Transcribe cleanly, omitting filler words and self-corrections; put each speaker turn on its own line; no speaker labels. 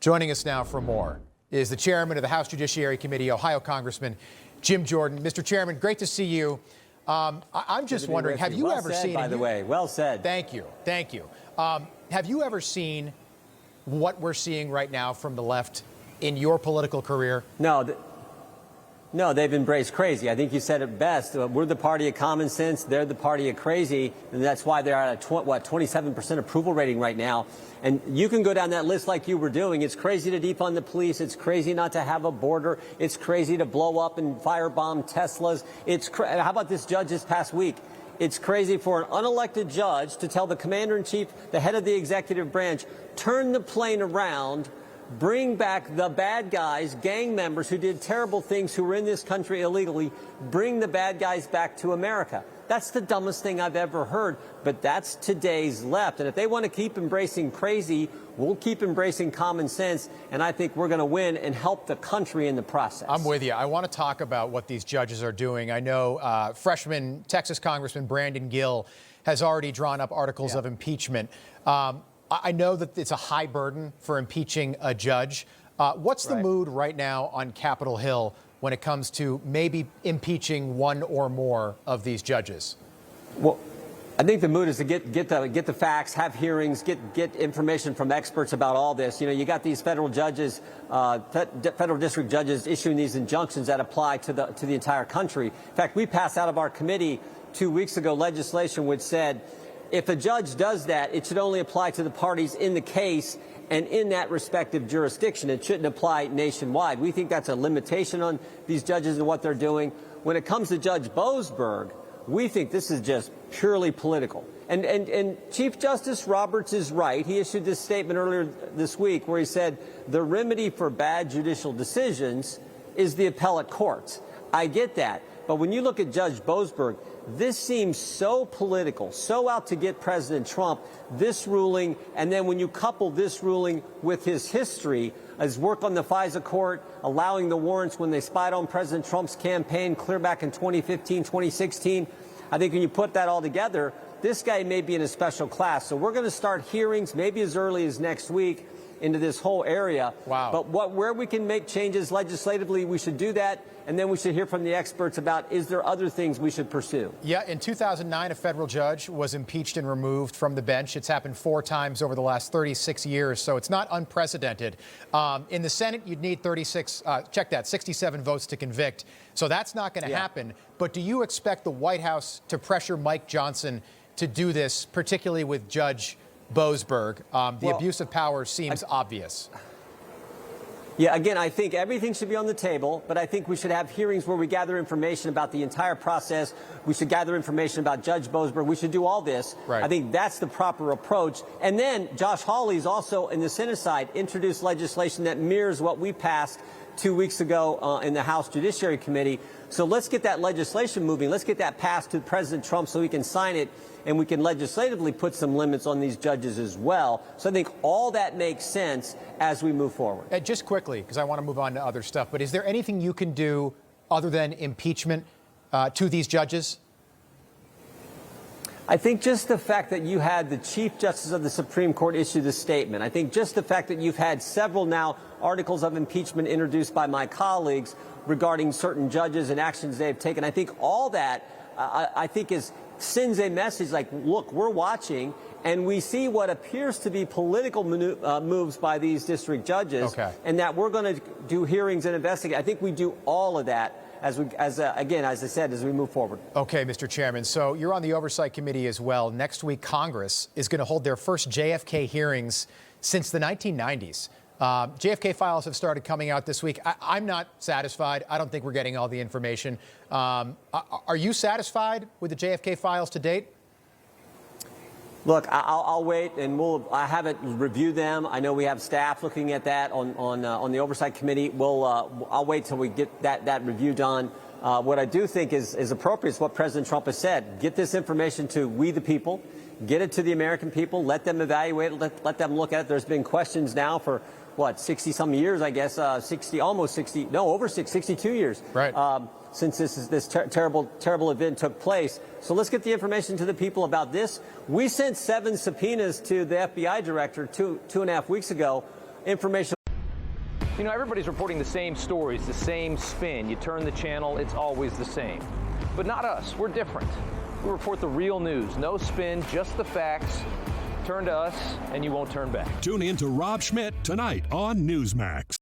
Joining us now for more is the chairman of the House Judiciary Committee, Ohio Congressman Jim Jordan. Mr. Chairman, great to see you. I'm just wondering, have you ever seen...
By the way, well said.
Thank you. Thank you. Have you ever seen what we're seeing right now from the left in your political career?
No, they've embraced crazy. I think you said it best. We're the party of common sense. They're the party of crazy. And that's why they're at a 27% approval rating right now. And you can go down that list like you were doing. It's crazy to defund the police. It's crazy not to have a border. It's crazy to blow up and firebomb Teslas. How about this judge this past week? It's crazy for an unelected judge to tell the commander-in-chief, the head of the executive branch, turn the plane around, bring back the bad guys, gang members who did terrible things, who were in this country illegally, bring the bad guys back to America. That's the dumbest thing I've ever heard, but that's today's left. And if they want to keep embracing crazy, we'll keep embracing common sense, and I think we're going to win and help the country in the process.
I'm with you. I want to talk about what these judges are doing. I know freshman Texas Congressman Brandon Gill has already drawn up articles of impeachment. I know that it's a high burden for impeaching a judge. What's the mood right now on Capitol Hill when it comes to maybe impeaching one or more of these judges?
Well, I think the mood is to get the facts, have hearings, get information from experts about all this. You know, you got these federal judges, federal district judges issuing these injunctions that apply to the entire country. In fact, we passed out of our committee 2 weeks ago legislation which said if a judge does that, it should only apply to the parties in the case and in that respective jurisdiction. It shouldn't apply nationwide. We think that's a limitation on these judges and what they're doing. When it comes to Judge Boasberg, we think this is just purely political. And Chief Justice Roberts is right. He issued this statement earlier this week where he said the remedy for bad judicial decisions is the appellate courts. I get that. But when you look at Judge Boasberg, this seems so political, so out to get President Trump, this ruling, and then when you couple this ruling with his history, his work on the FISA court, allowing the warrants when they spied on President Trump's campaign clear back in 2015, 2016, I think when you put that all together, this guy may be in a special class. So we're going to start hearings maybe as early as next week into this whole area.
Wow.
But where we can make changes legislatively, we should do that. And then we should hear from the experts about, is there other things we should pursue?
Yeah, in 2009, a federal judge was impeached and removed from the bench. It's happened 4 times over the last 36 years, so it's not unprecedented. In the Senate, you'd need 67 votes to convict. So that's not going to happen. But do you expect the White House to pressure Mike Johnson to do this, particularly with Judge Boasberg? The abuse of power seems obvious.
Yeah, again, I think everything should be on the table, but I think we should have hearings where we gather information about the entire process. We should gather information about Judge Boasberg. We should do all this.
Right.
I think that's the proper approach. And then Josh Hawley's also, in the Senate side, introduced legislation that mirrors what we passed 2 weeks ago in the House Judiciary Committee. So let's get that legislation moving. Let's get that passed to President Trump so he can sign it, and we can legislatively put some limits on these judges as well. So I think all that makes sense as we move forward.
Just quickly, because I want to move on to other stuff, but is there anything you can do other than impeachment to these judges?
I think just the fact that you had the Chief Justice of the Supreme Court issue the statement, I think just the fact that you've had several now articles of impeachment introduced by my colleagues regarding certain judges and actions they've taken, I think all that, I think sends a message like, look, we're watching, and we see what appears to be political moves by these district judges, and that we're going to do hearings and investigate. I think we do all of that again, as I said, as we move forward.
Okay, Mr. Chairman. So you're on the Oversight Committee as well. Next week, Congress is going to hold their first JFK hearings since the 1990s. JFK files have started coming out this week. I'm not satisfied. I don't think we're getting all the information. Are you satisfied with the JFK files to date?
Look, I'll wait, and I haven't reviewed them. I know we have staff looking at that on the Oversight Committee. I'll wait till we get that review done. What I do think is appropriate is what President Trump has said. Get this information to we the people. Get it to the American people. Let them evaluate it. Let them look at it. There's been questions now for, 60-some years, I guess, over 62 years.
Right.
Since this terrible event took place. So let's get the information to the people about this. We sent 7 subpoenas to the FBI director two and a half weeks ago. Information
You know, everybody's reporting the same stories, the same spin. You turn the channel, it's always the same. But not us. We're different. We report the real news. No spin, just the facts. Turn to us, and you won't turn back.
Tune in to Rob Schmidt tonight on Newsmax.